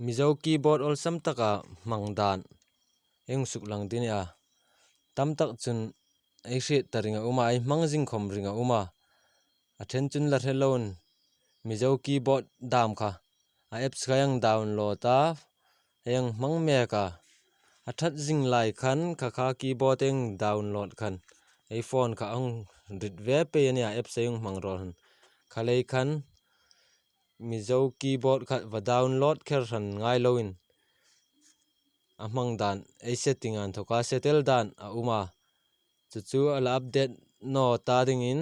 mizo keyboard ol sam taka mangdan eng suk lang din a tam tak chun ei hre taringa uma ai mangjing khom ringa uma a then chun la thelon mizo keyboard dam kha a apps kha yang download a yang mangme ka a that jing lai khan kha keyboard eng download khan ei phone kha ang rit ve pe ania apps eng mangrol khalei khan mizo keyboard kha va download kher ran ngai loin a mangdan ei setting an thoka settle dan a uma chu ala update no ta ding in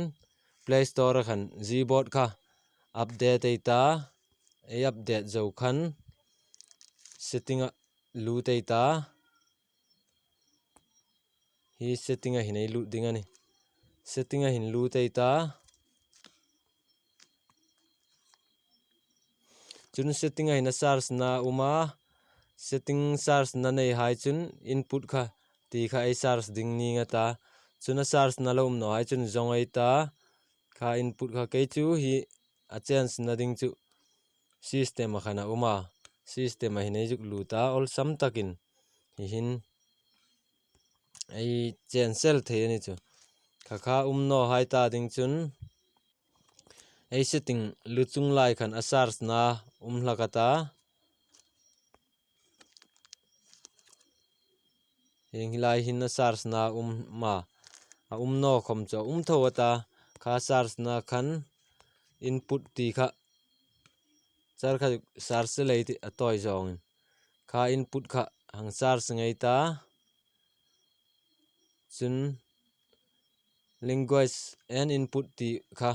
play store khan gboard kha update ei ta ei update zo khan setting a lu tei ta hi setting a hinei lu ding ani setting a hin lu tei ta chun setting a hin search na uma setting search na nei hai chun input kha ti kha ei search ding ni nga ta chuna search na lo no hai chun zong ei ta kha input kha ke chu hi a change na ding chu system a khana uma system a hinei juk lu ta ol sam takin hi hin ei cancel the ani chu kha no hai ta ding chun ei setting lu chung lai khan a search na hlakata heng hilai hin na search na ma a no khom cho tho ata kha search na khan input ti kha char kha search lei ti atoi zong kha input kha hang search ngei ta chun language and input ti kha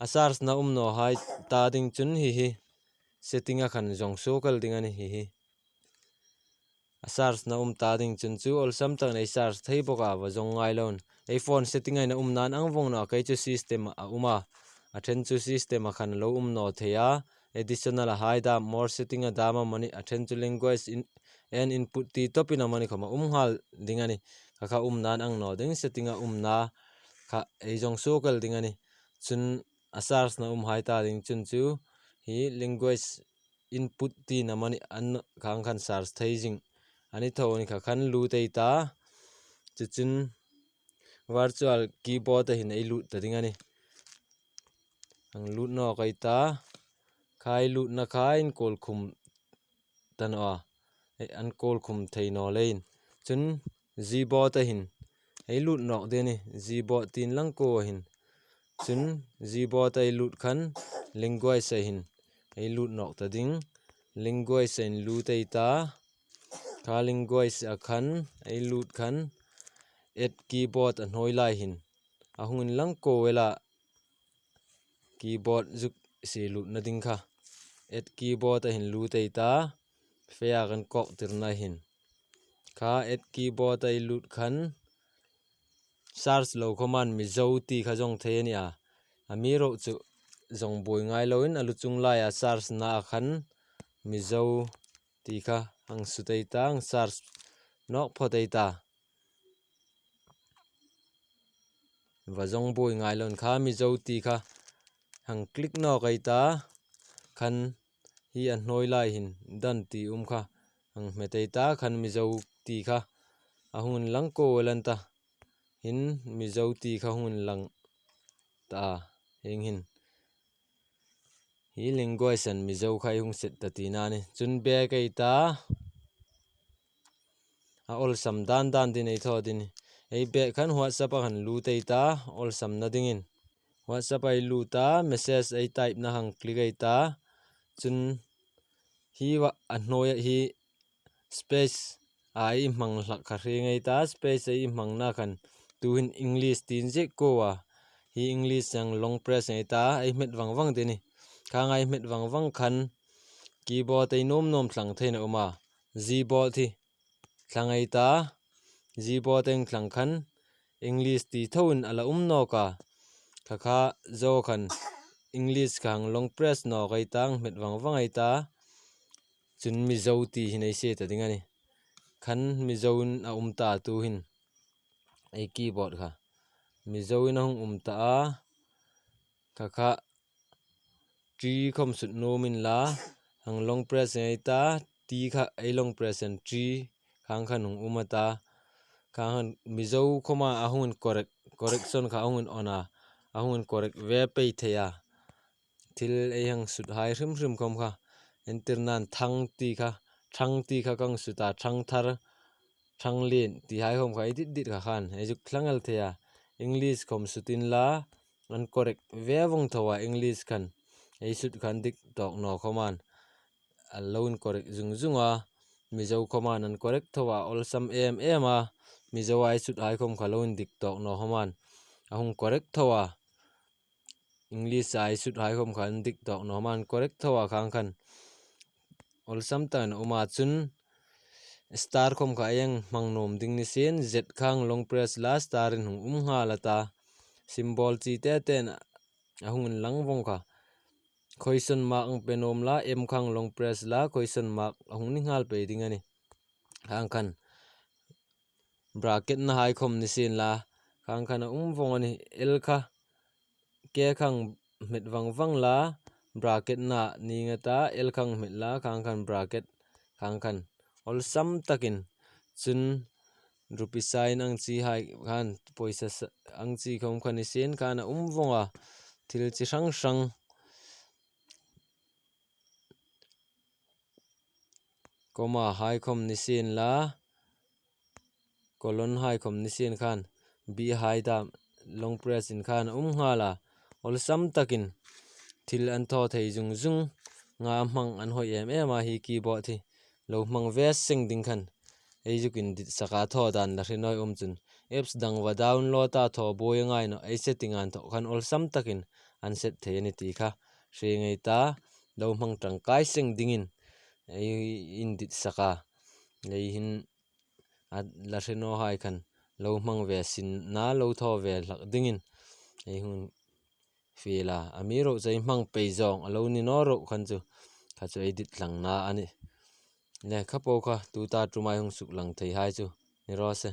a search na no hai ta ding chun hi setting a khan zong so kal ding ani hi a search na ta ding chun chu ol sam tak nei search thei boka wa zong ngai lon ei phone setting ai na nan ang vong na kai chu system a uma a then chu system a khan lo no theya additional a hai da more setting a dama mani a then chu language in and input ti topina mani khoma hal ding ani kha nan ang no ding setting a na kha ei jong so kal ding ani chun a search na hai ta ding chun chu hi language input ti na mani an khang khan search thei jing ani thoni kha khan lu tei ta chuchun virtual keyboard a hin ei lu ta ding ani ang lu no kai ta khai lu na khain kol khum tan a an kol khum thei no lein chun gboard a hin ei lu nok de ni gboard tin lang ko hin chun gboard ai lu khan language a hin ei lu nok ta ding language in lu tei ta kha language a khan ei lu khan add keyboard a hnoi lai hin a hungin lang ko wela keyboard juk se lu na ding kha add keyboard a hin lu tei ta fea kan kok tir na hin kha add keyboard ai lu khan search lo command mi zo ti kha jong the ni a ami ro chu zong boi ngai loin alu chung lai a search na khan mi zo ti kha hang su tei ta ang search nok pho tei ta wa zong boi ngai lon kha mi zo ti kha hang click no kai ta khan hi an hnoi lai hin dan ti kha hang me tei ta khan mi zo ti kha a hun lang ko lan ta hin mi zo ti kha hun lang ta heng hin hi language an mi zo khai hung set ta ti na ni chun be kai ta a ol sam dan din ei tho din ei be khan whatsapp a han lu tei ta ol sam na ding in whatsapp ai lu ta message ei type na hang click ai ta chun hi wa a hnoi hi space ai mang hlak kha re ngai ta space ei mang na khan tu in english tin je ko wa hi english yang long press ai ta ei met wang de ni kha ngai met wang khan keyboard ei nom thlang theina uma gboard thi thlangai ta gboard eng thlang khan english ti thon ala no ka kha zo khan english khang long press no kai tang met wang ai ta chun mi zo ti hinai se ta ding ani khan mi zo a ta tu hin ei keyboard kha mi zo in hung ta a kha tri khom sut no min la hang long press ngai ta t kha ai long press and tree khang khan hung umata khang mizo khoma ahun correction kha ahun ona ahun correct ve pei theya thil ei hang sut hai hrim khom kha entirnan thang ti kha kang suta thang thar thang len ti hai khom kha dit kha khan ejuk thlangal theya english khom sutin la an correct ve wong thowa english khan ei sut khan dik tok no khoman alone correct zunga mizo khoman an correct thowa olsam a mizo ai sut hai khom kha loin dik tok no khoman ahung correct thowa english ai sut hai khom khan dik tok no man correct thowa khang khan olsam tan uma chun star khom kha yang mangnom ding ni sen z khang long press la star in hung nga lata symbol chi te ten ahung lang wong kha question mark ang penom la m khang long press la question mark ahung ni ngal pe ding ani khang khan bracket na hai khom ni sen la khang khan wong ani l kha ke khang met wang la bracket na ni nga ta l khang met la khang khan bracket khang khan ol sam takin chun rupi sign ang chi hai khan poisa ang chi khom khan ni sen khan wonga thil chi sang koma hai khom ni sen la colon hai khom ni sen khan b hai da long press in khan nga la ol sam takin thil an tho thei zung nga mang an hoi em hi keyboard thi lo mang ves sing ding khan ei jukin dit saka tho dan la hrinoi chun apps dang wa download ta tho boy ngai no ei setting an tho khan ol sam takin an set thei ani ti kha hre ngei ta lo mang tangkai sing dingin ei in dit saka lei hin la hreno hai khan lo mang ve sin na lo tho ve hlak dingin ei hun fela amiro chei mang peizong alo ni no ro khan chu kha chu edit tlang na ani le kha po kha tu ta tu mai hung suk lang thei hai chu ni ro se